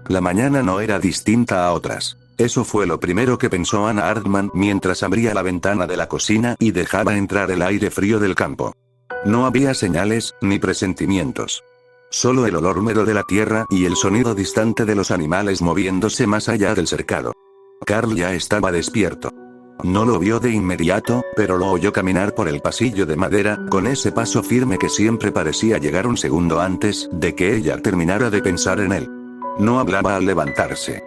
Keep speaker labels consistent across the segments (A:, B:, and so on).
A: La mañana no era distinta a otras. Eso fue lo primero que pensó Anna Hartman mientras abría la ventana de la cocina y dejaba entrar el aire frío del campo. No había señales, ni presentimientos. Solo el olor húmedo de la tierra y el sonido distante de los animales moviéndose más allá del cercado. Carl ya estaba despierto. No lo vio de inmediato, pero lo oyó caminar por el pasillo de madera, con ese paso firme que siempre parecía llegar un segundo antes de que ella terminara de pensar en él. No hablaba al levantarse.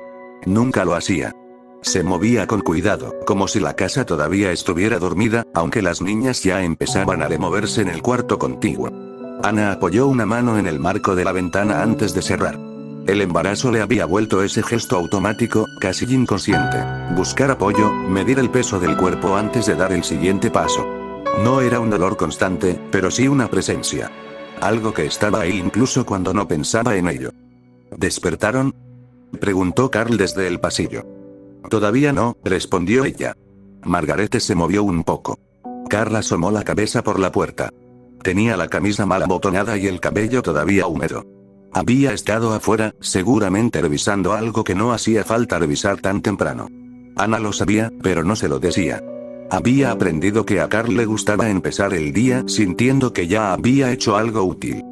A: Nunca lo hacía. Se movía con cuidado, como si la casa todavía estuviera dormida, aunque las niñas ya empezaban a moverse en el cuarto contiguo. Anna apoyó una mano en el marco de la ventana antes de cerrar. El embarazo le había vuelto ese gesto automático, casi inconsciente. Buscar apoyo, medir el peso del cuerpo antes de dar el siguiente paso. No era un dolor constante, pero sí una presencia. Algo que estaba ahí incluso cuando no pensaba en ello. ¿Despertaron?, preguntó Carl desde el pasillo. Todavía no, respondió ella. Margarete se movió un poco. Carl asomó la cabeza por la puerta. Tenía la camisa mal abotonada y el cabello todavía húmedo. Había estado afuera, seguramente revisando algo que no hacía falta revisar tan temprano. Anna lo sabía, pero no se lo decía. Había aprendido que a Carl le gustaba empezar el día sintiendo que ya había hecho algo útil.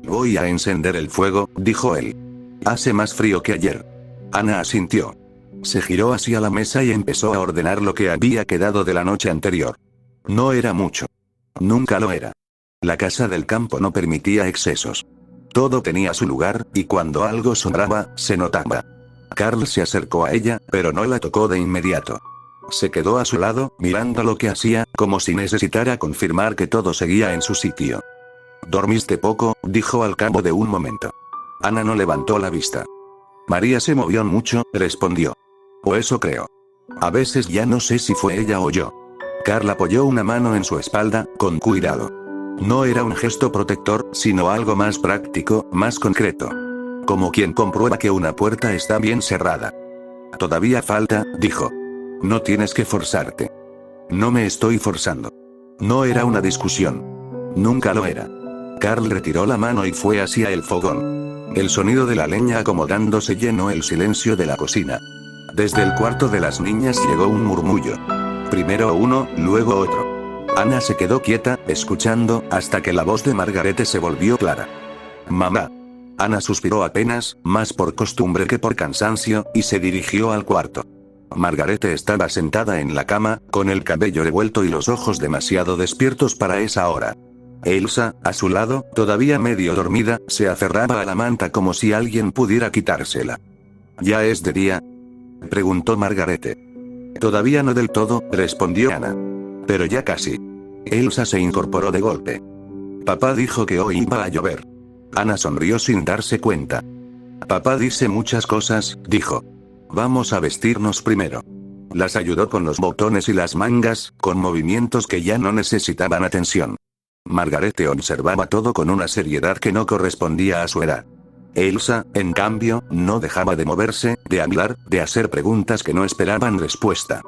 A: Voy a encender el fuego, dijo él. Hace más frío que ayer. Anna asintió. Se giró hacia la mesa y empezó a ordenar lo que había quedado de la noche anterior. No era mucho. Nunca lo era. La casa del campo no permitía excesos. Todo tenía su lugar, y cuando algo sobraba, se notaba. Carl se acercó a ella, pero no la tocó de inmediato. Se quedó a su lado, mirando lo que hacía, como si necesitara confirmar que todo seguía en su sitio. «¿Dormiste poco?», dijo al cabo de un momento. Anna no levantó la vista. «María se movió mucho», respondió. «O eso creo. A veces ya no sé si fue ella o yo». Carl apoyó una mano en su espalda, con cuidado. No era un gesto protector, sino algo más práctico, más concreto. Como quien comprueba que una puerta está bien cerrada. «Todavía falta», dijo. «No tienes que forzarte». «No me estoy forzando». No era una discusión. Nunca lo era. Carl retiró la mano y fue hacia el fogón. El sonido de la leña acomodándose llenó el silencio de la cocina. Desde el cuarto de las niñas llegó un murmullo. Primero uno, luego otro. Anna se quedó quieta, escuchando, hasta que la voz de Margarete se volvió clara. «Mamá». Anna suspiró apenas, más por costumbre que por cansancio, y se dirigió al cuarto. Margarete estaba sentada en la cama, con el cabello revuelto y los ojos demasiado despiertos para esa hora. Elsa, a su lado, todavía medio dormida, se aferraba a la manta como si alguien pudiera quitársela. «¿Ya es de día?», preguntó Margarete. «Todavía no del todo», respondió Anna. «Pero ya casi». Elsa se incorporó de golpe. «Papá dijo que hoy iba a llover». Anna sonrió sin darse cuenta. «Papá dice muchas cosas», dijo. «Vamos a vestirnos primero». Las ayudó con los botones y las mangas, con movimientos que ya no necesitaban atención. Margarete observaba todo con una seriedad que no correspondía a su edad. Elsa, en cambio, no dejaba de moverse, de hablar, de hacer preguntas que no esperaban respuesta.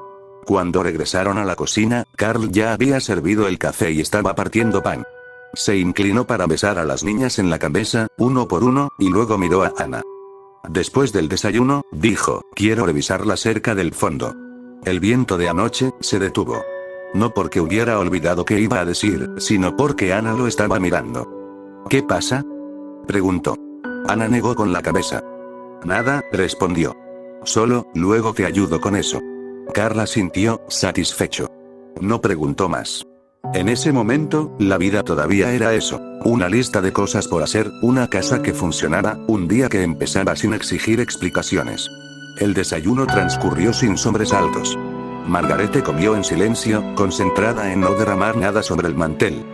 A: Cuando regresaron a la cocina, Carl ya había servido el café y estaba partiendo pan. Se inclinó para besar a las niñas en la cabeza, uno por uno, y luego miró a Anna. Después del desayuno, dijo, «Quiero revisar la cerca del fondo». El viento de anoche se detuvo. No porque hubiera olvidado qué iba a decir, sino porque Anna lo estaba mirando. «¿Qué pasa?», preguntó. Anna negó con la cabeza. «Nada», respondió. «Solo, luego te ayudo con eso». Carl asintió, satisfecho. No preguntó más. En ese momento, la vida todavía era eso, una lista de cosas por hacer, una casa que funcionara, un día que empezaba sin exigir explicaciones. El desayuno transcurrió sin sobresaltos. Margarete comió en silencio, concentrada en no derramar nada sobre el mantel.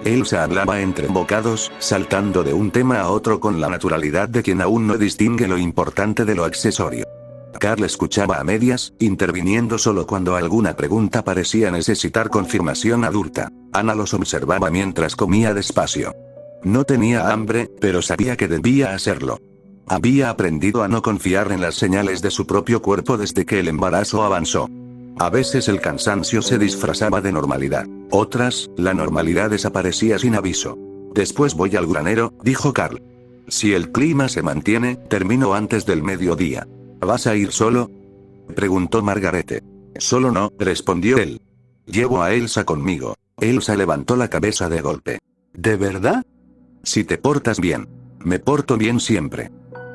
A: Elsa hablaba entre bocados, saltando de un tema a otro con la naturalidad de quien aún no distingue lo importante de lo accesorio. Carl escuchaba a medias, interviniendo solo cuando alguna pregunta parecía necesitar confirmación adulta. Anna los observaba mientras comía despacio. No tenía hambre, pero sabía que debía hacerlo. Había aprendido a no confiar en las señales de su propio cuerpo desde que el embarazo avanzó. A veces el cansancio se disfrazaba de normalidad. Otras, la normalidad desaparecía sin aviso. «Después voy al granero», dijo Carl. Si el clima se mantiene, termino antes del mediodía. ¿Vas a ir solo?, preguntó Margarete. Solo no, respondió él. Llevo a Elsa conmigo. Elsa levantó la cabeza de golpe. ¿De verdad? Si te portas bien. Me porto bien siempre.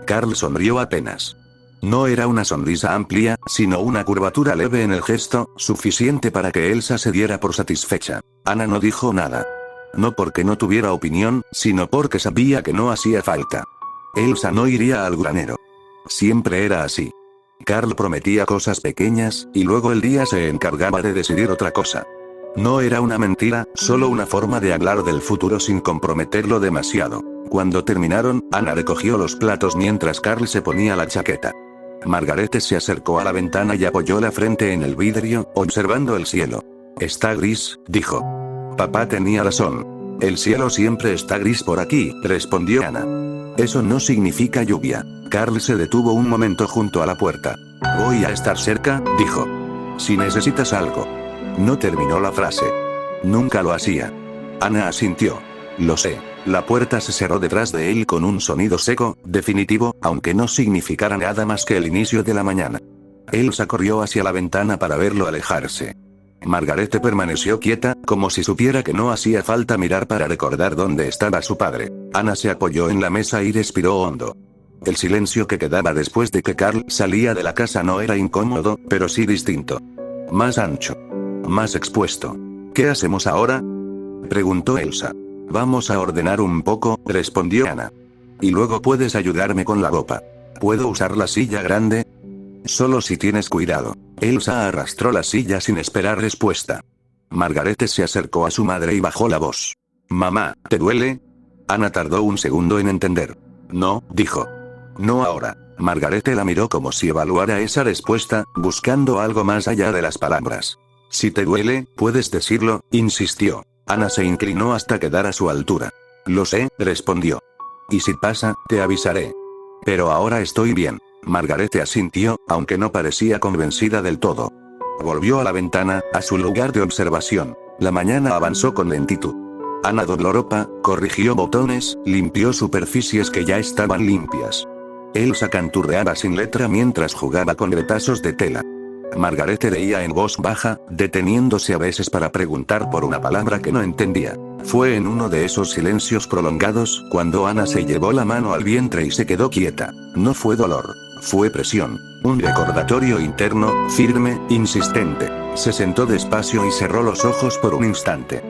A: Carl sonrió apenas. No era una sonrisa amplia, sino una curvatura leve en el gesto, suficiente para que Elsa se diera por satisfecha. Ana no dijo nada. No porque no tuviera opinión, sino porque sabía que no hacía falta. Elsa no iría al granero. Siempre era así. Carl prometía cosas pequeñas, y luego el día se encargaba de decidir otra cosa. No era una mentira, solo una forma de hablar del futuro sin comprometerlo demasiado. Cuando terminaron, Ana recogió los platos mientras Carl se ponía la chaqueta. Margarete se acercó a la ventana y apoyó la frente en el vidrio, observando el cielo. Está gris, dijo. Papá tenía razón. El cielo siempre está gris por aquí, respondió Ana. Eso no significa lluvia. Carl se detuvo un momento junto a la puerta. Voy a estar cerca, dijo. Si necesitas algo. No terminó la frase. Nunca lo hacía. Ana asintió. Lo sé. La puerta se cerró detrás de él con un sonido seco, definitivo, aunque no significara nada más que el inicio de la mañana. Elsa corrió hacia la ventana para verlo alejarse. Margarete permaneció quieta, como si supiera que no hacía falta mirar para recordar dónde estaba su padre. Ana se apoyó en la mesa y respiró hondo. El silencio que quedaba después de que Carl salía de la casa no era incómodo, pero sí distinto. Más ancho. Más expuesto. ¿Qué hacemos ahora?, preguntó Elsa. Vamos a ordenar un poco, respondió Ana. Y luego puedes ayudarme con la ropa. ¿Puedo usar la silla grande? Solo si tienes cuidado. Elsa arrastró la silla sin esperar respuesta. Margarete se acercó a su madre y bajó la voz. Mamá, ¿te duele? Ana tardó un segundo en entender. No, dijo. No ahora. Margarete la miró como si evaluara esa respuesta, buscando algo más allá de las palabras. Si te duele, puedes decirlo, insistió. Ana se inclinó hasta quedar a su altura. Lo sé, respondió. Y si pasa, te avisaré. Pero ahora estoy bien. Margarete asintió, aunque no parecía convencida del todo. Volvió a la ventana, a su lugar de observación. La mañana avanzó con lentitud. Ana dobló ropa, corrigió botones, limpió superficies que ya estaban limpias. Elsa canturreaba sin letra mientras jugaba con retazos de tela. Margarete leía en voz baja, deteniéndose a veces para preguntar por una palabra que no entendía. Fue en uno de esos silencios prolongados, cuando Ana se llevó la mano al vientre y se quedó quieta. No fue dolor. Fue presión. Un recordatorio interno, firme, insistente. Se sentó despacio y cerró los ojos por un instante.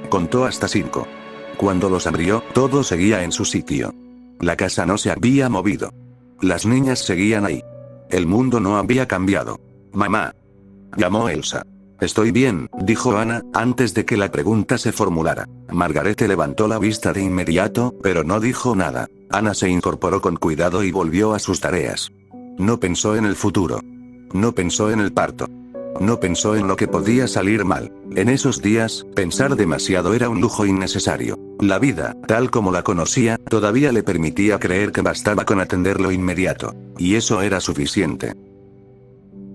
A: Contó hasta 5. Cuando los abrió, todo seguía en su sitio. La casa no se había movido. Las niñas seguían ahí. El mundo no había cambiado. Mamá. Llamó Elsa. Estoy bien, dijo Ana, antes de que la pregunta se formulara. Margarete levantó la vista de inmediato, pero no dijo nada. Ana se incorporó con cuidado y volvió a sus tareas. No pensó en el futuro. No pensó en el parto. No pensó en lo que podía salir mal. En esos días, pensar demasiado era un lujo innecesario. La vida, tal como la conocía, todavía le permitía creer que bastaba con atender lo inmediato. Y eso era suficiente.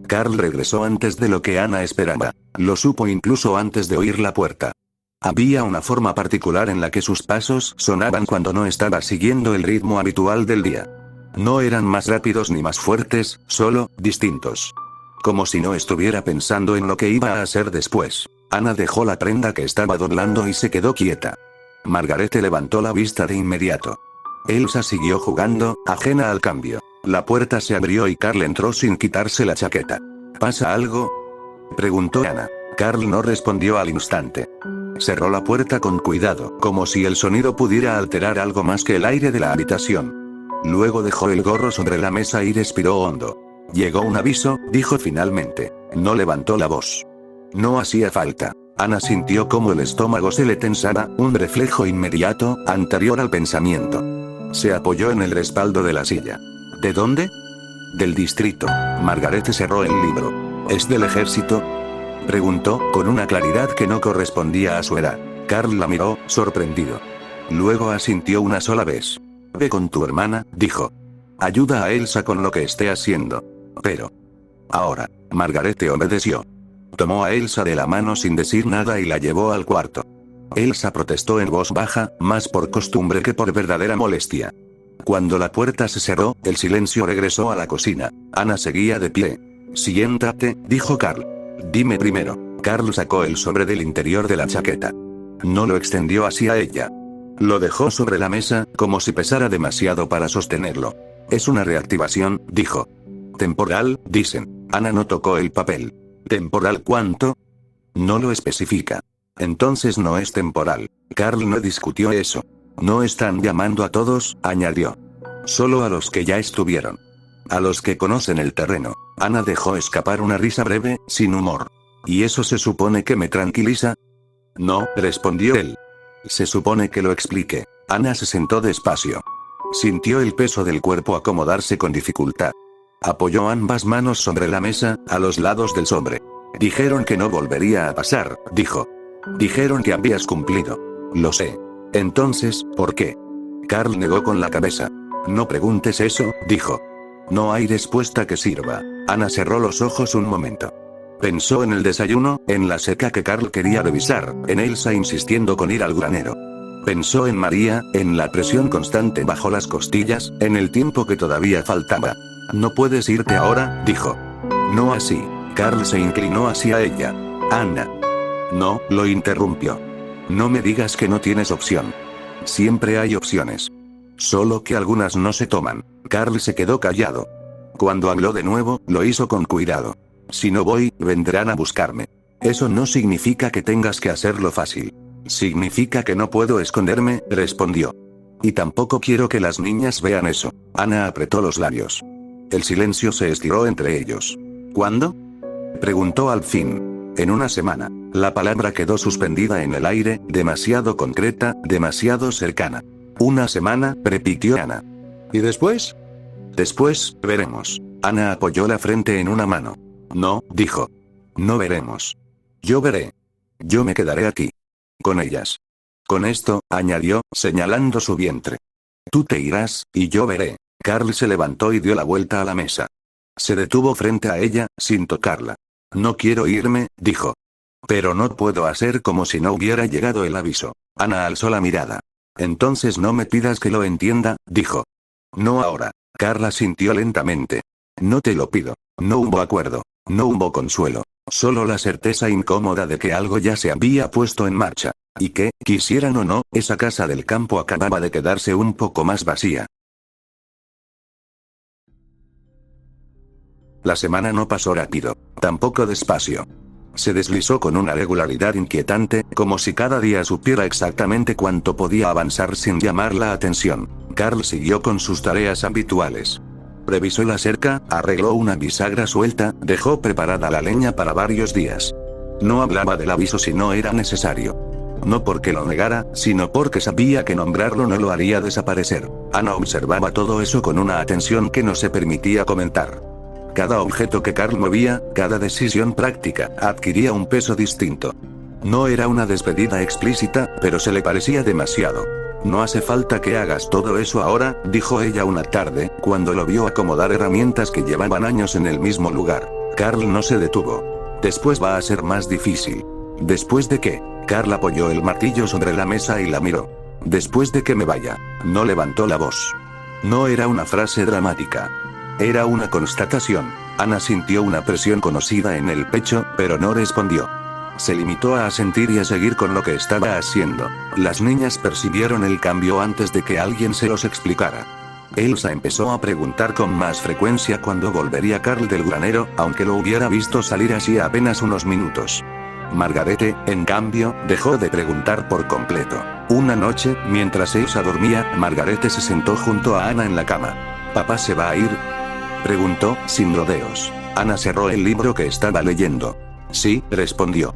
A: Carl regresó antes de lo que Ana esperaba. Lo supo incluso antes de oír la puerta. Había una forma particular en la que sus pasos sonaban cuando no estaba siguiendo el ritmo habitual del día. No eran más rápidos ni más fuertes, solo distintos. Como si no estuviera pensando en lo que iba a hacer después. Ana dejó la prenda que estaba doblando y se quedó quieta. Margarete levantó la vista de inmediato. Elsa siguió jugando, ajena al cambio. La puerta se abrió y Carl entró sin quitarse la chaqueta. ¿Pasa algo?, preguntó Ana. Carl no respondió al instante. Cerró la puerta con cuidado, como si el sonido pudiera alterar algo más que el aire de la habitación. Luego dejó el gorro sobre la mesa y respiró hondo. Llegó un aviso, dijo finalmente. No levantó la voz. No hacía falta. Ana sintió cómo el estómago se le tensaba, un reflejo inmediato, anterior al pensamiento. Se apoyó en el respaldo de la silla. ¿De dónde? Del distrito. Margarete cerró el libro. ¿Es del ejército?, preguntó, con una claridad que no correspondía a su edad. Carl la miró, sorprendido. Luego asintió una sola vez. Ve con tu hermana, dijo. Ayuda a Elsa con lo que esté haciendo. Pero. Ahora. Margarete obedeció. Tomó a Elsa de la mano sin decir nada y la llevó al cuarto. Elsa protestó en voz baja, más por costumbre que por verdadera molestia. Cuando la puerta se cerró, el silencio regresó a la cocina. Ana seguía de pie. Siéntate, dijo Carl. Dime primero. Carl sacó el sobre del interior de la chaqueta. No lo extendió hacia ella. Lo dejó sobre la mesa, como si pesara demasiado para sostenerlo. Es una reactivación, dijo. Temporal, dicen. Ana no tocó el papel. ¿Temporal cuánto? No lo especifica. Entonces no es temporal. Carl no discutió eso. No están llamando a todos, añadió. Solo a los que ya estuvieron. A los que conocen el terreno. Ana dejó escapar una risa breve, sin humor. ¿Y eso se supone que me tranquiliza? No, respondió él. Se supone que lo explique. Ana se sentó despacio. Sintió el peso del cuerpo acomodarse con dificultad. Apoyó ambas manos sobre la mesa, a los lados del sobre. Dijeron que no volvería a pasar, dijo. Dijeron que habías cumplido. Lo sé. Entonces, ¿por qué? Carl negó con la cabeza. No preguntes eso, dijo. No hay respuesta que sirva. Ana cerró los ojos un momento. Pensó en el desayuno, en la seca que Carl quería revisar, en Elsa insistiendo con ir al granero. Pensó en María, en la presión constante bajo las costillas, en el tiempo que todavía faltaba. No puedes irte ahora, dijo. No así. Carl se inclinó hacia ella. Ana. No, lo interrumpió. No me digas que no tienes opción. Siempre hay opciones. Solo que algunas no se toman. Carl se quedó callado. Cuando habló de nuevo, lo hizo con cuidado. Si no voy, vendrán a buscarme. Eso no significa que tengas que hacerlo fácil. Significa que no puedo esconderme, respondió. Y tampoco quiero que las niñas vean eso. Ana apretó los labios. El silencio se estiró entre ellos. ¿Cuándo? Preguntó al fin. En una semana. La palabra quedó suspendida en el aire, demasiado concreta, demasiado cercana. Una semana, repitió Ana. ¿Y después? Después, veremos. Ana apoyó la frente en una mano. No, dijo. No veremos. Yo veré. Yo me quedaré aquí. Con ellas. Con esto, añadió, señalando su vientre. Tú te irás, y yo veré. Carl se levantó y dio la vuelta a la mesa. Se detuvo frente a ella, sin tocarla. No quiero irme, dijo. Pero no puedo hacer como si no hubiera llegado el aviso. Ana alzó la mirada. Entonces no me pidas que lo entienda, dijo. No ahora. Carla sintió lentamente. No te lo pido. No hubo acuerdo. No hubo consuelo. Solo la certeza incómoda de que algo ya se había puesto en marcha. Y que, quisieran o no, esa casa del campo acababa de quedarse un poco más vacía. La semana no pasó rápido. Tampoco despacio. Se deslizó con una regularidad inquietante, como si cada día supiera exactamente cuánto podía avanzar sin llamar la atención. Carl siguió con sus tareas habituales. Revisó la cerca, arregló una bisagra suelta, dejó preparada la leña para varios días. No hablaba del aviso si no era necesario. No porque lo negara, sino porque sabía que nombrarlo no lo haría desaparecer. Ana observaba todo eso con una atención que no se permitía comentar. Cada objeto que Carl movía, cada decisión práctica, adquiría un peso distinto. No era una despedida explícita, pero se le parecía demasiado. No hace falta que hagas todo eso ahora, dijo ella una tarde, cuando lo vio acomodar herramientas que llevaban años en el mismo lugar. Carl no se detuvo. Después va a ser más difícil. ¿Después de qué? Carl apoyó el martillo sobre la mesa y la miró. Después de que me vaya. No levantó la voz. No era una frase dramática. Era una constatación. Ana sintió una presión conocida en el pecho, pero no respondió. Se limitó a asentir y a seguir con lo que estaba haciendo. Las niñas percibieron el cambio antes de que alguien se los explicara. Elsa empezó a preguntar con más frecuencia cuándo volvería Carl del granero, aunque lo hubiera visto salir hacía apenas unos minutos. Margarete, en cambio, dejó de preguntar por completo. Una noche, mientras Elsa dormía, Margarete se sentó junto a Ana en la cama. ¿Papá se va a ir?, preguntó, sin rodeos. Ana cerró el libro que estaba leyendo. Sí, respondió.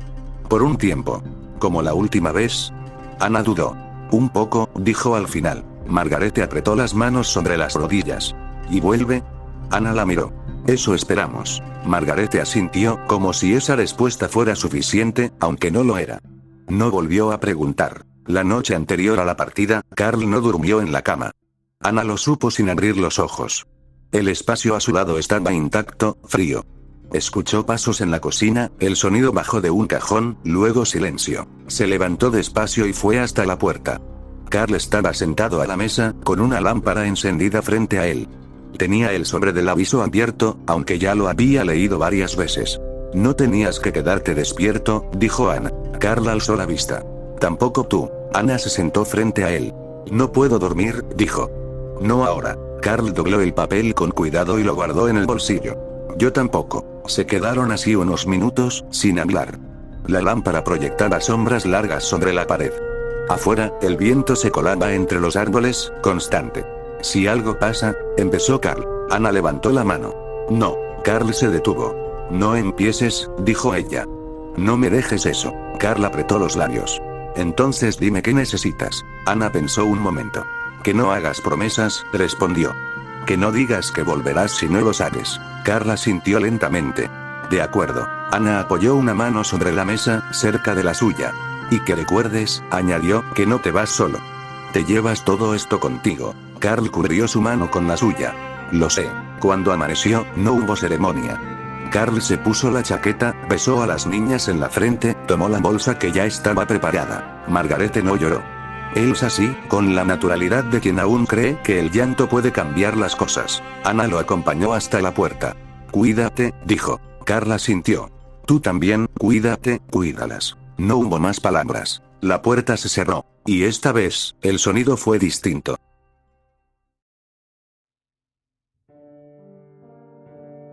A: Por un tiempo. ¿Como la última vez? Ana dudó. Un poco, dijo al final. Margarete apretó las manos sobre las rodillas. ¿Y vuelve? Ana la miró. Eso esperamos. Margarete asintió, como si esa respuesta fuera suficiente, aunque no lo era. No volvió a preguntar. La noche anterior a la partida, Carl no durmió en la cama. Ana lo supo sin abrir los ojos. El espacio a su lado estaba intacto, frío. Escuchó pasos en la cocina, el sonido bajo de un cajón, luego silencio. Se levantó despacio y fue hasta la puerta. Carl estaba sentado a la mesa, con una lámpara encendida frente a él. Tenía el sobre del aviso abierto, aunque ya lo había leído varias veces. No tenías que quedarte despierto, dijo Anna. Carl alzó la vista. Tampoco tú. Anna se sentó frente a él. No puedo dormir, dijo. No ahora. Carl dobló el papel con cuidado y lo guardó en el bolsillo. Yo tampoco. Se quedaron así unos minutos, sin hablar. La lámpara proyectaba sombras largas sobre la pared. Afuera, el viento se colaba entre los árboles, constante. Si algo pasa, empezó Carl. Anna levantó la mano. No. Carl se detuvo. No empieces, dijo ella. No me dejes eso. Carl apretó los labios. Entonces dime qué necesitas. Anna pensó un momento. Que no hagas promesas, respondió. Que no digas que volverás si no lo sabes. Carl asintió lentamente. De acuerdo. Anna apoyó una mano sobre la mesa, cerca de la suya. Y que recuerdes, añadió, que no te vas solo. Te llevas todo esto contigo. Carl cubrió su mano con la suya. Lo sé. Cuando amaneció, no hubo ceremonia. Carl se puso la chaqueta, besó a las niñas en la frente, tomó la bolsa que ya estaba preparada. Margarete no lloró. Elsa sí, con la naturalidad de quien aún cree que el llanto puede cambiar las cosas. Anna lo acompañó hasta la puerta. Cuídate, dijo. Carl asintió. Tú también, cuídate, cuídalas. No hubo más palabras. La puerta se cerró. Y esta vez, el sonido fue distinto.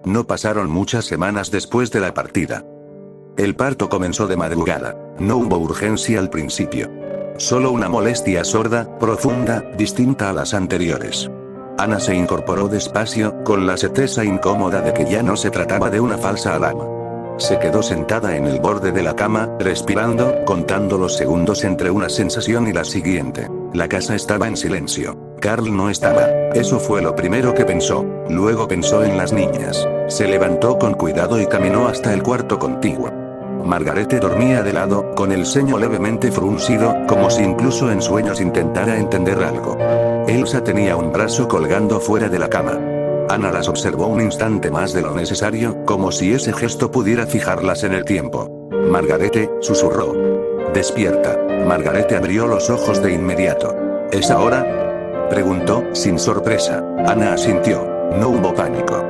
A: No pasaron muchas semanas después de la partida. El parto comenzó de madrugada. No hubo urgencia al principio. Solo una molestia sorda, profunda, distinta a las anteriores. Anna se incorporó despacio, con la certeza incómoda de que ya no se trataba de una falsa alarma. Se quedó sentada en el borde de la cama, respirando, contando los segundos entre una sensación y la siguiente. La casa estaba en silencio. Carl no estaba. Eso fue lo primero que pensó. Luego pensó en las niñas. Se levantó con cuidado y caminó hasta el cuarto contiguo. Margarete dormía de lado, con el ceño levemente fruncido, como si incluso en sueños intentara entender algo. Elsa tenía un brazo colgando fuera de la cama. Anna las observó un instante más de lo necesario, como si ese gesto pudiera fijarlas en el tiempo. Margarete, susurró. Despierta. Margarete abrió los ojos de inmediato. ¿Es ahora? Preguntó, sin sorpresa. Anna asintió. No hubo pánico.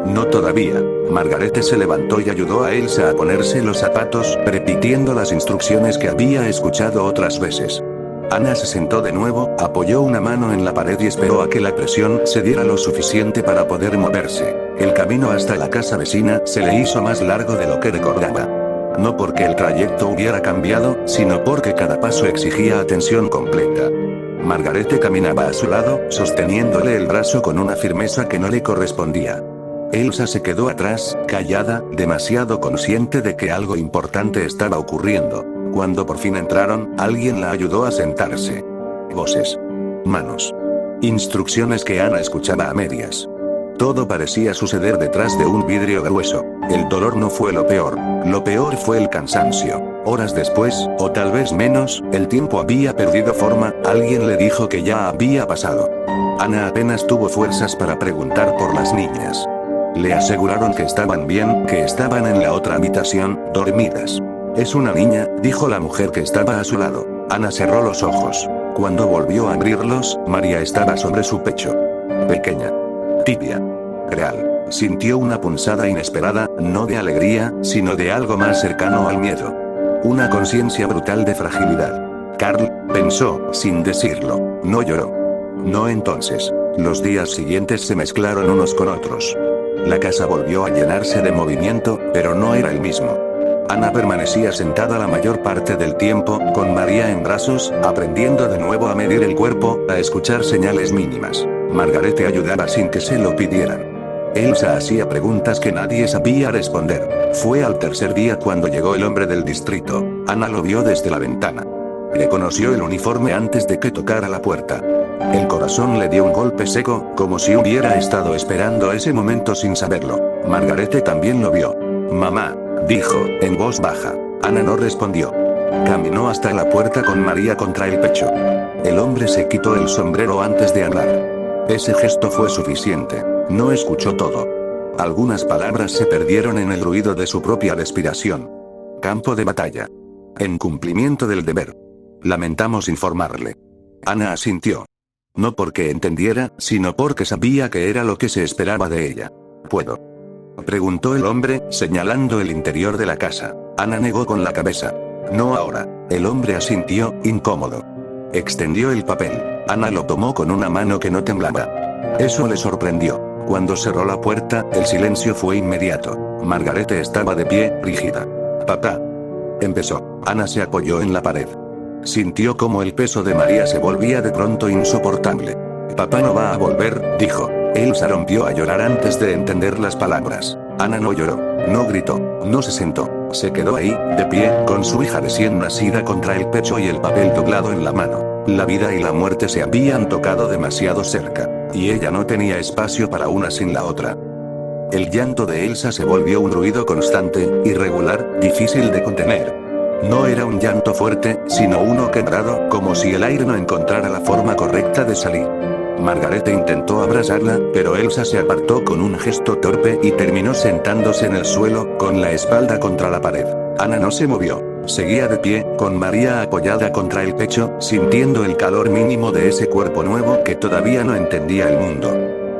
A: No todavía. Margarete se levantó y ayudó a Elsa a ponerse los zapatos, repitiendo las instrucciones que había escuchado otras veces. Anna se sentó de nuevo, apoyó una mano en la pared y esperó a que la presión se diera lo suficiente para poder moverse. El camino hasta la casa vecina se le hizo más largo de lo que recordaba. No porque el trayecto hubiera cambiado, sino porque cada paso exigía atención completa. Margarete caminaba a su lado, sosteniéndole el brazo con una firmeza que no le correspondía. Elsa se quedó atrás, callada, demasiado consciente de que algo importante estaba ocurriendo. Cuando por fin entraron, alguien la ayudó a sentarse. Voces. Manos. Instrucciones que Anna escuchaba a medias. Todo parecía suceder detrás de un vidrio grueso. El dolor no fue lo peor fue el cansancio. Horas después, o tal vez menos, el tiempo había perdido forma, alguien le dijo que ya había pasado. Anna apenas tuvo fuerzas para preguntar por las niñas. Le aseguraron que estaban bien, que estaban en la otra habitación, dormidas. Es una niña, dijo la mujer que estaba a su lado. Anna cerró los ojos. Cuando volvió a abrirlos, María estaba sobre su pecho. Pequeña. Tibia. Real. Sintió una punzada inesperada, no de alegría, sino de algo más cercano al miedo. Una conciencia brutal de fragilidad. Carl, pensó, sin decirlo. No lloró. No entonces. Los días siguientes se mezclaron unos con otros. La casa volvió a llenarse de movimiento, pero no era el mismo. Anna permanecía sentada la mayor parte del tiempo, con María en brazos, aprendiendo de nuevo a medir el cuerpo, a escuchar señales mínimas. Margarete ayudaba sin que se lo pidieran. Elsa hacía preguntas que nadie sabía responder. Fue al tercer día cuando llegó el hombre del distrito. Anna lo vio desde la ventana. Reconoció el uniforme antes de que tocara la puerta. El corazón le dio un golpe seco, como si hubiera estado esperando ese momento sin saberlo. Margarete también lo vio. Mamá, dijo, en voz baja. Anna no respondió. Caminó hasta la puerta con María contra el pecho. El hombre se quitó el sombrero antes de hablar. Ese gesto fue suficiente. No escuchó todo. Algunas palabras se perdieron en el ruido de su propia respiración. Campo de batalla. En cumplimiento del deber. Lamentamos informarle. Ana asintió. No porque entendiera, sino porque sabía que era lo que se esperaba de ella. ¿Puedo?, preguntó el hombre, señalando el interior de la casa. Ana negó con la cabeza. No ahora. El hombre asintió, incómodo. Extendió el papel. Ana lo tomó con una mano que no temblaba. Eso le sorprendió. Cuando cerró la puerta, el silencio fue inmediato. Margarete estaba de pie, rígida. Papá. Empezó. Ana se apoyó en la pared. Sintió como el peso de María se volvía de pronto insoportable. Papá no va a volver, dijo. Elsa rompió a llorar antes de entender las palabras. Ana no lloró, no gritó, no se sentó. Se quedó ahí, de pie, con su hija recién nacida contra el pecho y el papel doblado en la mano. La vida y la muerte se habían tocado demasiado cerca, y ella no tenía espacio para una sin la otra. El llanto de Elsa se volvió un ruido constante, irregular, difícil de contener. No era un llanto fuerte, sino uno quebrado, como si el aire no encontrara la forma correcta de salir. Margarete intentó abrazarla, pero Elsa se apartó con un gesto torpe y terminó sentándose en el suelo, con la espalda contra la pared. Ana no se movió. Seguía de pie, con María apoyada contra el pecho, sintiendo el calor mínimo de ese cuerpo nuevo que todavía no entendía el mundo.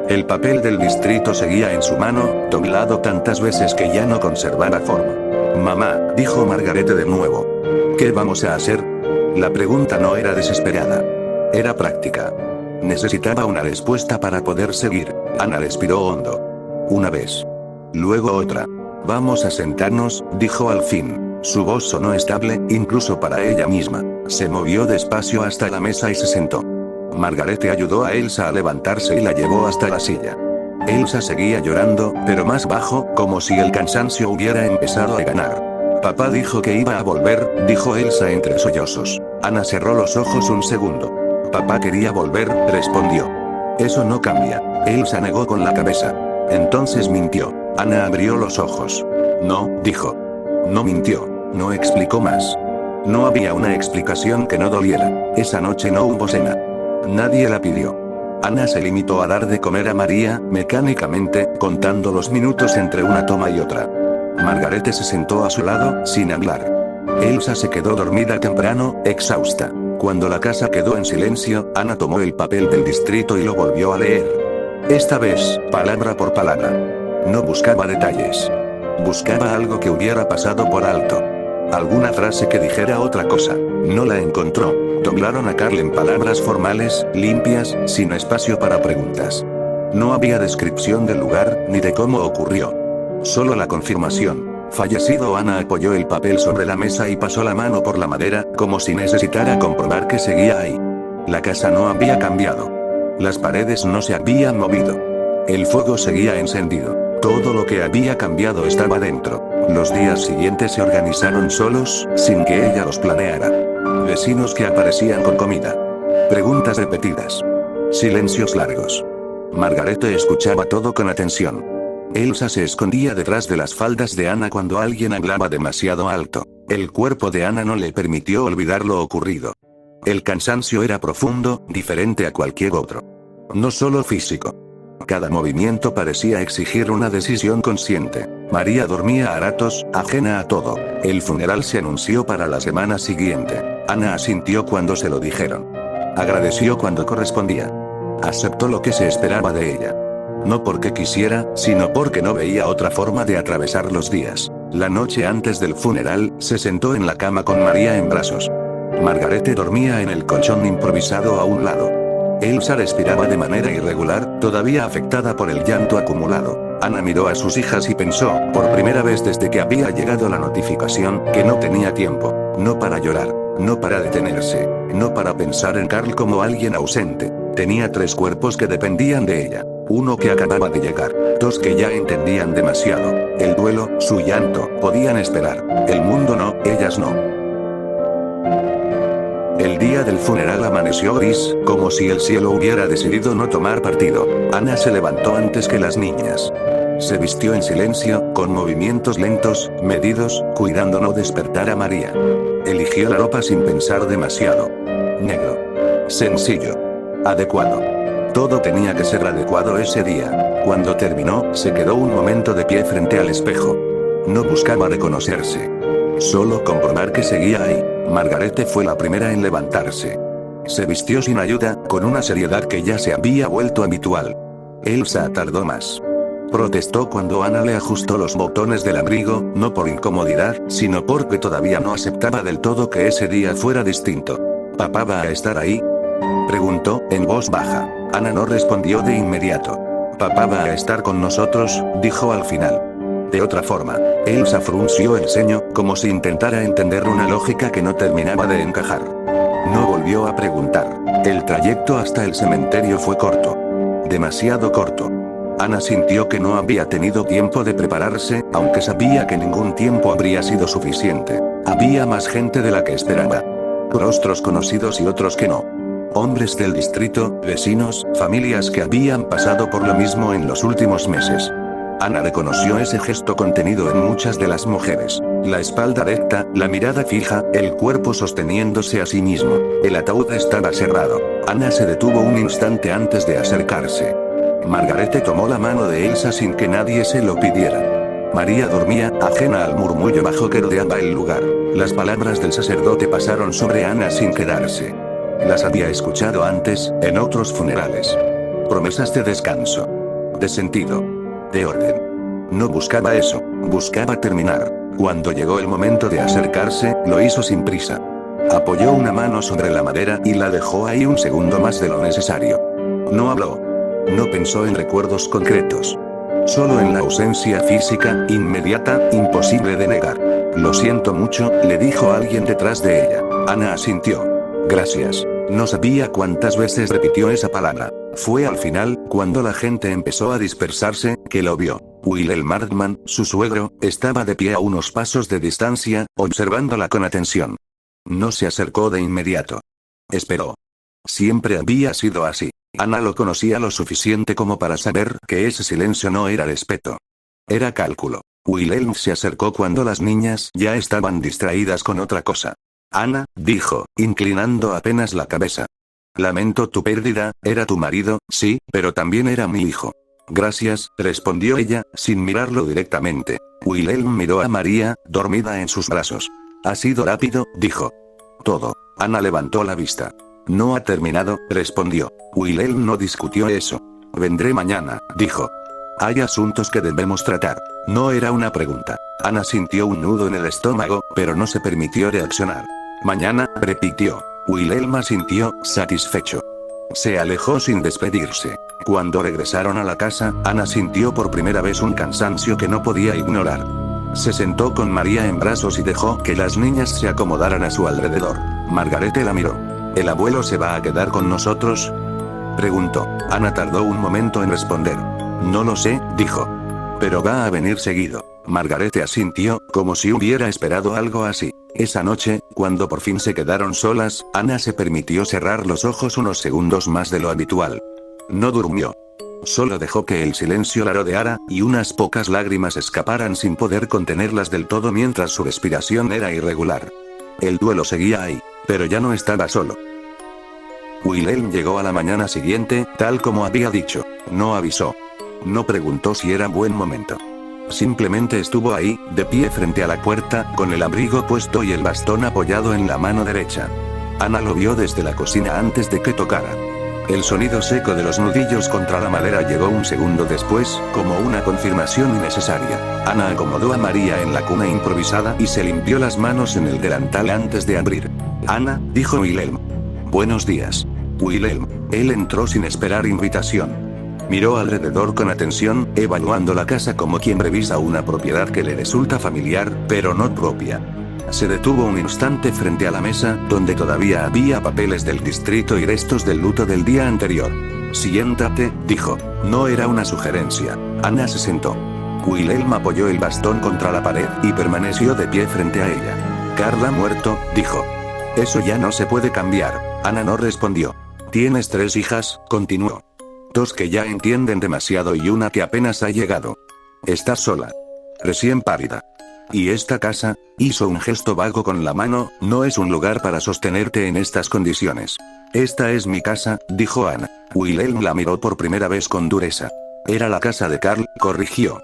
A: El papel del distrito seguía en su mano, doblado tantas veces que ya no conservaba forma. Mamá, dijo Margarete de nuevo. ¿Qué vamos a hacer? La pregunta no era desesperada. Era práctica. Necesitaba una respuesta para poder seguir. Ana respiró hondo. Una vez. Luego otra. Vamos a sentarnos, dijo al fin. Su voz sonó estable, incluso para ella misma. Se movió despacio hasta la mesa y se sentó. Margarete ayudó a Elsa a levantarse y la llevó hasta la silla. Elsa seguía llorando, pero más bajo, como si el cansancio hubiera empezado a ganar. Papá dijo que iba a volver, dijo Elsa entre sollozos. Ana cerró los ojos un segundo. Papá quería volver, respondió. Eso no cambia. Elsa negó con la cabeza. Entonces mintió. Ana abrió los ojos. No, dijo. No mintió. No explicó más. No había una explicación que no doliera. Esa noche no hubo cena. Nadie la pidió. Ana se limitó a dar de comer a María, mecánicamente, contando los minutos entre una toma y otra. Margarete se sentó a su lado, sin hablar. Elsa se quedó dormida temprano, exhausta. Cuando la casa quedó en silencio, Ana tomó el papel del distrito y lo volvió a leer. Esta vez, palabra por palabra. No buscaba detalles. Buscaba algo que hubiera pasado por alto. Alguna frase que dijera otra cosa. No la encontró. Doblaron a Carl en palabras formales, limpias, sin espacio para preguntas. No había descripción del lugar, ni de cómo ocurrió. Solo la confirmación. Fallecido. Ana apoyó el papel sobre la mesa y pasó la mano por la madera, como si necesitara comprobar que seguía ahí. La casa no había cambiado. Las paredes no se habían movido. El fuego seguía encendido. Todo lo que había cambiado estaba dentro. Los días siguientes se organizaron solos, sin que ella los planeara. Vecinos que aparecían con comida. Preguntas repetidas. Silencios largos. Margarete escuchaba todo con atención. Elsa se escondía detrás de las faldas de Ana cuando alguien hablaba demasiado alto. El cuerpo de Ana no le permitió olvidar lo ocurrido. El cansancio era profundo, diferente a cualquier otro. No solo físico. Cada movimiento parecía exigir una decisión consciente. María dormía a ratos, ajena a todo. El funeral se anunció para la semana siguiente. Ana asintió cuando se lo dijeron. Agradeció cuando correspondía. Aceptó lo que se esperaba de ella. No porque quisiera, sino porque no veía otra forma de atravesar los días. La noche antes del funeral, se sentó en la cama con María en brazos. Margarete dormía en el colchón improvisado a un lado. Elsa respiraba de manera irregular, todavía afectada por el llanto acumulado. Ana miró a sus hijas y pensó, por primera vez desde que había llegado la notificación, que no tenía tiempo. No para llorar, no para detenerse, no para pensar en Carl como alguien ausente. Tenía 3 cuerpos que dependían de ella. Uno que acababa de llegar. 2 que ya entendían demasiado. El duelo, su llanto, podían esperar. El mundo no, ellas no. El día del funeral amaneció gris, como si el cielo hubiera decidido no tomar partido. Ana se levantó antes que las niñas. Se vistió en silencio, con movimientos lentos, medidos, cuidando no despertar a María. Eligió la ropa sin pensar demasiado. Negro. Sencillo. Adecuado. Todo tenía que ser adecuado ese día. Cuando terminó, se quedó un momento de pie frente al espejo. No buscaba reconocerse. Solo comprobar que seguía ahí. Margarete fue la primera en levantarse. Se vistió sin ayuda, con una seriedad que ya se había vuelto habitual. Elsa tardó más. Protestó cuando Ana le ajustó los botones del abrigo, no por incomodidad, sino porque todavía no aceptaba del todo que ese día fuera distinto. ¿Papá va a estar ahí?, preguntó, en voz baja. Ana no respondió de inmediato. Papá va a estar con nosotros, dijo al final. De otra forma, Elsa frunció el ceño, como si intentara entender una lógica que no terminaba de encajar. No volvió a preguntar. El trayecto hasta el cementerio fue corto. Demasiado corto. Ana sintió que no había tenido tiempo de prepararse, aunque sabía que ningún tiempo habría sido suficiente. Había más gente de la que esperaba. Rostros conocidos y otros que no. Hombres del distrito, vecinos, familias que habían pasado por lo mismo en los últimos meses. Ana reconoció ese gesto contenido en muchas de las mujeres. La espalda recta, la mirada fija, el cuerpo sosteniéndose a sí mismo. El ataúd estaba cerrado. Ana se detuvo un instante antes de acercarse. Margarete tomó la mano de Elsa sin que nadie se lo pidiera. María dormía, ajena al murmullo bajo que rodeaba el lugar. Las palabras del sacerdote pasaron sobre Ana sin quedarse. Las había escuchado antes, en otros funerales. Promesas de descanso. De sentido. De orden. No buscaba eso, buscaba terminar. Cuando llegó el momento de acercarse, lo hizo sin prisa. Apoyó una mano sobre la madera y la dejó ahí un segundo más de lo necesario. No habló. No pensó en recuerdos concretos. Solo en la ausencia física, inmediata, imposible de negar. Lo siento mucho, le dijo alguien detrás de ella. Ana asintió. Gracias. No sabía cuántas veces repitió esa palabra. Fue al final, cuando la gente empezó a dispersarse, que lo vio. Wilhelm Hartmann, su suegro, estaba de pie a unos pasos de distancia, observándola con atención. No se acercó de inmediato. Esperó. Siempre había sido así. Ana lo conocía lo suficiente como para saber que ese silencio no era respeto. Era cálculo. Wilhelm se acercó cuando las niñas ya estaban distraídas con otra cosa. Ana, dijo, inclinando apenas la cabeza. Lamento tu pérdida, era tu marido, sí, pero también era mi hijo. Gracias, respondió ella, sin mirarlo directamente. Wilhelm miró a María, dormida en sus brazos. Ha sido rápido, dijo. Todo. Ana levantó la vista. No ha terminado, respondió. Wilhelm no discutió eso. Vendré mañana, dijo. Hay asuntos que debemos tratar. No era una pregunta. Ana sintió un nudo en el estómago, pero no se permitió reaccionar. Mañana, repitió. Wilhelm asintió, satisfecho. Se alejó sin despedirse. Cuando regresaron a la casa, Ana sintió por primera vez un cansancio que no podía ignorar. Se sentó con María en brazos y dejó que las niñas se acomodaran a su alrededor. Margarete la miró. ¿El abuelo se va a quedar con nosotros?, preguntó. Ana tardó un momento en responder. No lo sé, dijo. Pero va a venir seguido. Margarete asintió, como si hubiera esperado algo así. Esa noche, cuando por fin se quedaron solas, Ana se permitió cerrar los ojos unos segundos más de lo habitual. No durmió. Solo dejó que el silencio la rodeara, y unas pocas lágrimas escaparan sin poder contenerlas del todo mientras su respiración era irregular. El duelo seguía ahí, pero ya no estaba solo. Wilhelm llegó a la mañana siguiente, tal como había dicho. No avisó. No preguntó si era buen momento. Simplemente estuvo ahí, de pie frente a la puerta, con el abrigo puesto y el bastón apoyado en la mano derecha. Ana lo vio desde la cocina antes de que tocara. El sonido seco de los nudillos contra la madera llegó un segundo después, como una confirmación innecesaria. Ana acomodó a María en la cuna improvisada y se limpió las manos en el delantal antes de abrir. Ana, dijo Wilhelm. Buenos días. Wilhelm. Él entró sin esperar invitación. Miró alrededor con atención, evaluando la casa como quien revisa una propiedad que le resulta familiar, pero no propia. Se detuvo un instante frente a la mesa, donde todavía había papeles del distrito y restos del luto del día anterior. Siéntate, dijo. No era una sugerencia. Ana se sentó. Wilhelm apoyó el bastón contra la pared y permaneció de pie frente a ella. Carl ha muerto, dijo. Eso ya no se puede cambiar. Ana no respondió. Tienes 3 hijas, continuó. 2 que ya entienden demasiado y una que apenas ha llegado. Estás sola. Recién párida. Y esta casa, hizo un gesto vago con la mano, no es un lugar para sostenerte en estas condiciones. Esta es mi casa, dijo Ana. Wilhelm la miró por primera vez con dureza. Era la casa de Carl, corrigió.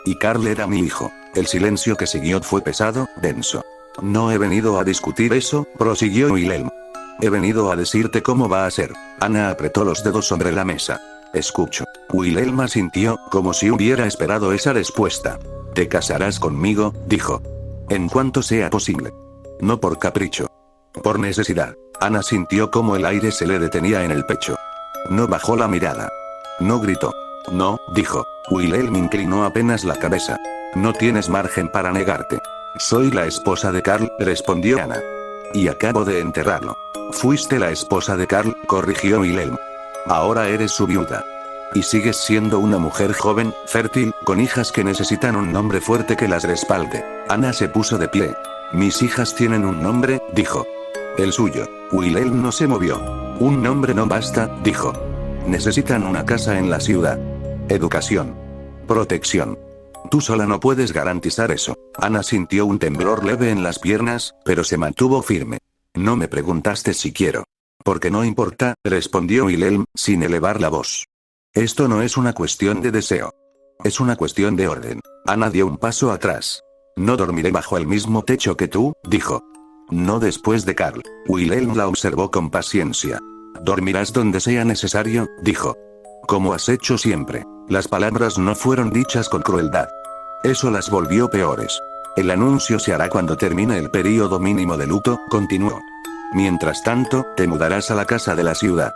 A: Y Carl era mi hijo. El silencio que siguió fue pesado, denso. No he venido a discutir eso, prosiguió Wilhelm. He venido a decirte cómo va a ser. Ana apretó los dedos sobre la mesa. Escucho. Wilhelm asintió, como si hubiera esperado esa respuesta. Te casarás conmigo, dijo. En cuanto sea posible. No por capricho. Por necesidad. Ana sintió como el aire se le detenía en el pecho. No bajó la mirada. No gritó. No, dijo. Wilhelm inclinó apenas la cabeza. No tienes margen para negarte. Soy la esposa de Karl, respondió Ana. Y acabo de enterrarlo. Fuiste la esposa de Karl, corrigió Wilhelm. Ahora eres su viuda. Y sigues siendo una mujer joven, fértil, con hijas que necesitan un nombre fuerte que las respalde. Ana se puso de pie. Mis hijas tienen un nombre, dijo. El suyo. Wilhelm no se movió. Un nombre no basta, dijo. Necesitan una casa en la ciudad. Educación. Protección. Tú sola no puedes garantizar eso. Ana sintió un temblor leve en las piernas, pero se mantuvo firme. No me preguntaste si quiero. Porque no importa, respondió Wilhelm, sin elevar la voz. Esto no es una cuestión de deseo. Es una cuestión de orden. Ana dio un paso atrás. No dormiré bajo el mismo techo que tú, dijo. No después de Karl. Wilhelm la observó con paciencia. Dormirás donde sea necesario, dijo. Como has hecho siempre. Las palabras no fueron dichas con crueldad. Eso las volvió peores. El anuncio se hará cuando termine el período mínimo de luto, continuó. Mientras tanto, te mudarás a la casa de la ciudad.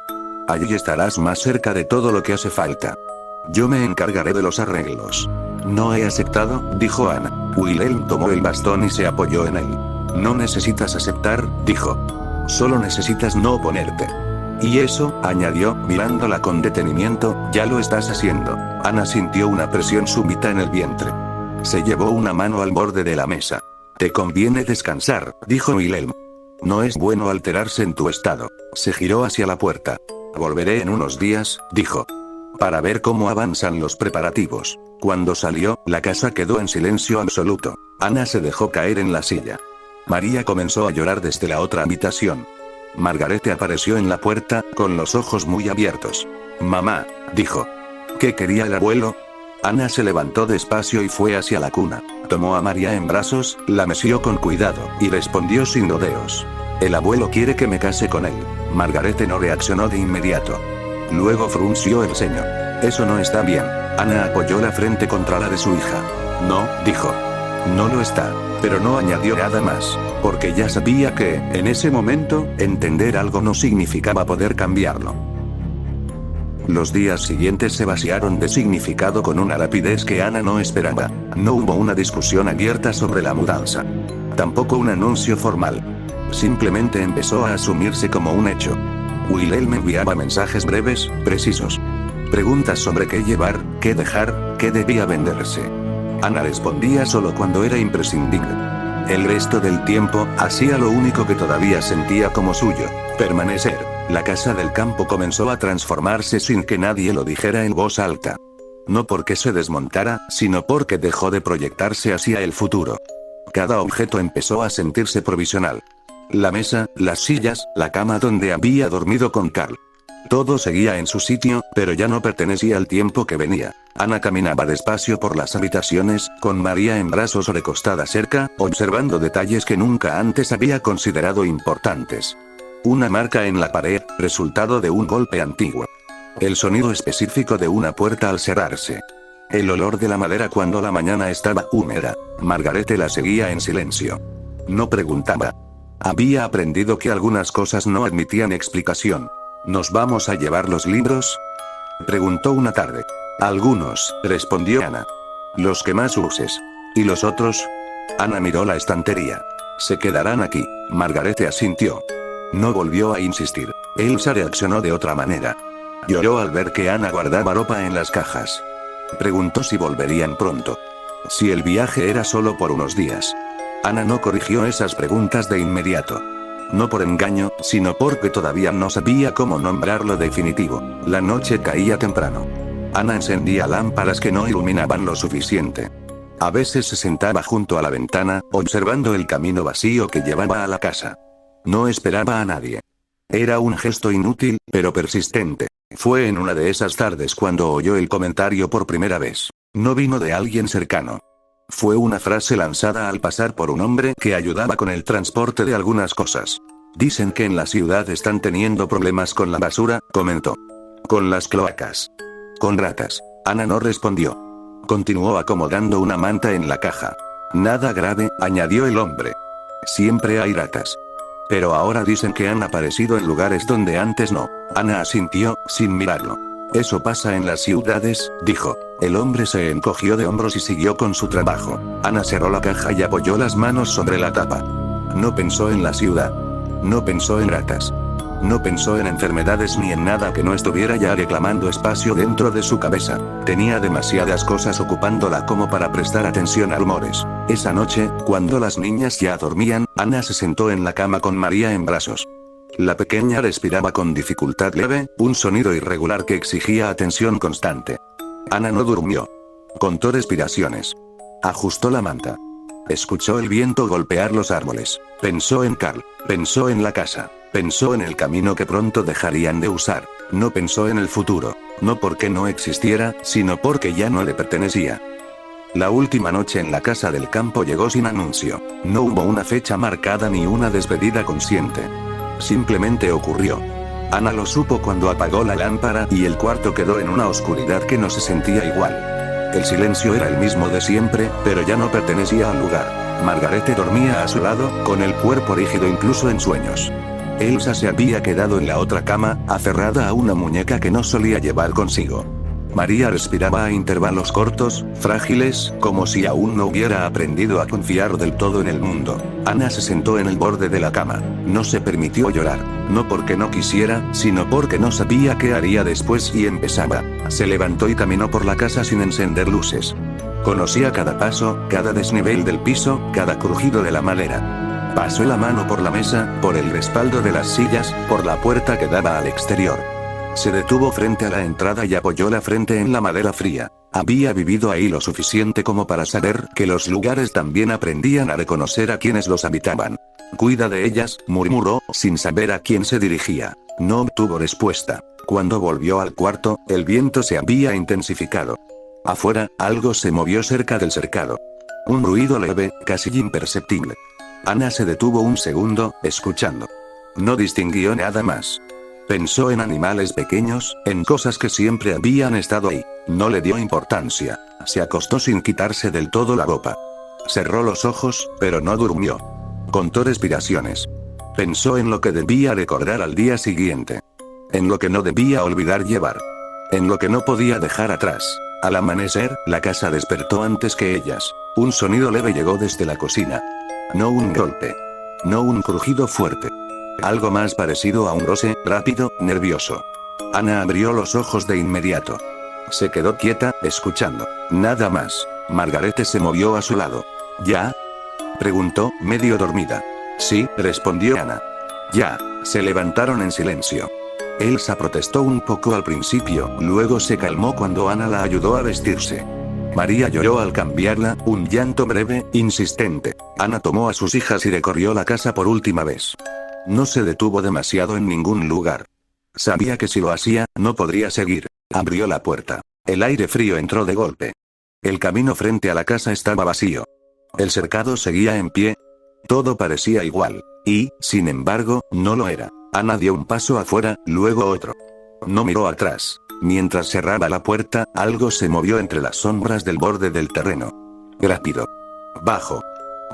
A: Allí estarás más cerca de todo lo que hace falta. Yo me encargaré de los arreglos. No he aceptado, dijo Ana. Wilhelm tomó el bastón y se apoyó en él. No necesitas aceptar, dijo. Solo necesitas no oponerte. Y eso, añadió, mirándola con detenimiento, ya lo estás haciendo. Ana sintió una presión súbita en el vientre. Se llevó una mano al borde de la mesa. Te conviene descansar, dijo Wilhelm. No es bueno alterarse en tu estado. Se giró hacia la puerta. Volveré en unos días, dijo. Para ver cómo avanzan los preparativos. Cuando salió, la casa quedó en silencio absoluto. Ana se dejó caer en la silla. María comenzó a llorar desde la otra habitación. Margarete apareció en la puerta, con los ojos muy abiertos. Mamá, dijo. ¿Qué quería el abuelo? Ana se levantó despacio y fue hacia la cuna. Tomó a María en brazos, la meció con cuidado, y respondió sin rodeos. El abuelo quiere que me case con él. Margarete no reaccionó de inmediato. Luego frunció el ceño. Eso no está bien. Ana apoyó la frente contra la de su hija. No, dijo. No lo está. Pero no añadió nada más, porque ya sabía que, en ese momento, entender algo no significaba poder cambiarlo. Los días siguientes se vaciaron de significado con una rapidez que Ana no esperaba. No hubo una discusión abierta sobre la mudanza. Tampoco un anuncio formal. Simplemente empezó a asumirse como un hecho. Wilhelm enviaba mensajes breves, precisos. Preguntas sobre qué llevar, qué dejar, qué debía venderse. Ana respondía solo cuando era imprescindible. El resto del tiempo, hacía lo único que todavía sentía como suyo, permanecer. La casa del campo comenzó a transformarse sin que nadie lo dijera en voz alta. No porque se desmontara, sino porque dejó de proyectarse hacia el futuro. Cada objeto empezó a sentirse provisional. La mesa, las sillas, la cama donde había dormido con Karl. Todo seguía en su sitio, pero ya no pertenecía al tiempo que venía. Ana caminaba despacio por las habitaciones, con María en brazos recostada cerca, observando detalles que nunca antes había considerado importantes. Una marca en la pared, resultado de un golpe antiguo. El sonido específico de una puerta al cerrarse. El olor de la madera cuando la mañana estaba húmeda. Margarete la seguía en silencio. No preguntaba. Había aprendido que algunas cosas no admitían explicación. ¿Nos vamos a llevar los libros?, preguntó una tarde. Algunos, respondió Ana. Los que más uses. ¿Y los otros? Ana miró la estantería. Se quedarán aquí. Margarete asintió. No volvió a insistir. Elsa reaccionó de otra manera. Lloró al ver que Ana guardaba ropa en las cajas. Preguntó si volverían pronto. Si el viaje era solo por unos días. Ana no corrigió esas preguntas de inmediato. No por engaño, sino porque todavía no sabía cómo nombrarlo definitivo. La noche caía temprano. Ana encendía lámparas que no iluminaban lo suficiente. A veces se sentaba junto a la ventana, observando el camino vacío que llevaba a la casa. No esperaba a nadie. Era un gesto inútil, pero persistente. Fue en una de esas tardes cuando oyó el comentario por primera vez. No vino de alguien cercano. Fue una frase lanzada al pasar por un hombre que ayudaba con el transporte de algunas cosas. Dicen que en la ciudad están teniendo problemas con la basura, comentó. Con las cloacas. Con ratas. Ana no respondió. Continuó acomodando una manta en la caja. Nada grave, añadió el hombre. Siempre hay ratas. Pero ahora dicen que han aparecido en lugares donde antes no. Ana asintió, sin mirarlo. Eso pasa en las ciudades, dijo. El hombre se encogió de hombros y siguió con su trabajo. Ana cerró la caja y apoyó las manos sobre la tapa. No pensó en la ciudad. No pensó en ratas. No pensó en enfermedades ni en nada que no estuviera ya reclamando espacio dentro de su cabeza. Tenía demasiadas cosas ocupándola como para prestar atención a rumores. Esa noche, cuando las niñas ya dormían, Ana se sentó en la cama con María en brazos. La pequeña respiraba con dificultad leve, un sonido irregular que exigía atención constante. Ana no durmió. Contó respiraciones. Ajustó la manta. Escuchó el viento golpear los árboles. Pensó en Carl. Pensó en la casa. Pensó en el camino que pronto dejarían de usar. No pensó en el futuro. No porque no existiera, sino porque ya no le pertenecía. La última noche en la casa del campo llegó sin anuncio. No hubo una fecha marcada ni una despedida consciente. Simplemente ocurrió. Ana lo supo cuando apagó la lámpara y el cuarto quedó en una oscuridad que no se sentía igual. El silencio era el mismo de siempre, pero ya no pertenecía al lugar. Margarete dormía a su lado, con el cuerpo rígido incluso en sueños. Elsa se había quedado en la otra cama, aferrada a una muñeca que no solía llevar consigo. María respiraba a intervalos cortos, frágiles, como si aún no hubiera aprendido a confiar del todo en el mundo. Ana se sentó en el borde de la cama. No se permitió llorar, no porque no quisiera, sino porque no sabía qué haría después y empezaba. Se levantó y caminó por la casa sin encender luces. Conocía cada paso, cada desnivel del piso, cada crujido de la madera. Pasó la mano por la mesa, por el respaldo de las sillas, por la puerta que daba al exterior. Se detuvo frente a la entrada y apoyó la frente en la madera fría. Había vivido ahí lo suficiente como para saber que los lugares también aprendían a reconocer a quienes los habitaban. Cuida de ellas, murmuró, sin saber a quién se dirigía. No obtuvo respuesta. Cuando volvió al cuarto, el viento se había intensificado. Afuera, algo se movió cerca del cercado. Un ruido leve, casi imperceptible. Ana se detuvo un segundo, escuchando. No distinguió nada más. Pensó en animales pequeños, en cosas que siempre habían estado ahí. No le dio importancia. Se acostó sin quitarse del todo la ropa. Cerró los ojos, pero no durmió. Contó respiraciones. Pensó en lo que debía recordar al día siguiente. En lo que no debía olvidar llevar. En lo que no podía dejar atrás. Al amanecer, la casa despertó antes que ellas. Un sonido leve llegó desde la cocina. No un golpe. No un crujido fuerte. Algo más parecido a un roce, rápido, nervioso. Ana abrió los ojos de inmediato. Se quedó quieta, escuchando. Nada más. Margarete se movió a su lado. ¿Ya? Preguntó, medio dormida. Sí, respondió Ana. Ya. Se levantaron en silencio. Elsa protestó un poco al principio, luego se calmó cuando Ana la ayudó a vestirse. María lloró al cambiarla, un llanto breve, insistente. Ana tomó a sus hijas y recorrió la casa por última vez. No se detuvo demasiado en ningún lugar. Sabía que si lo hacía, no podría seguir. Abrió la puerta. El aire frío entró de golpe. El camino frente a la casa estaba vacío. El cercado seguía en pie. Todo parecía igual. Y, sin embargo, no lo era. Ana dio un paso afuera, luego otro. No miró atrás. Mientras cerraba la puerta, algo se movió entre las sombras del borde del terreno. Rápido. Bajo.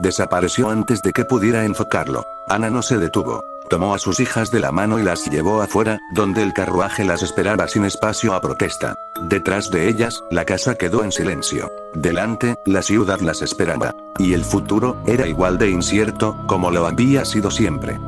A: Desapareció antes de que pudiera enfocarlo. Ana no se detuvo. Tomó a sus hijas de la mano y las llevó afuera, donde el carruaje las esperaba sin espacio a protesta. Detrás de ellas, la casa quedó en silencio. Delante, la ciudad las esperaba. Y el futuro era igual de incierto, como lo había sido siempre.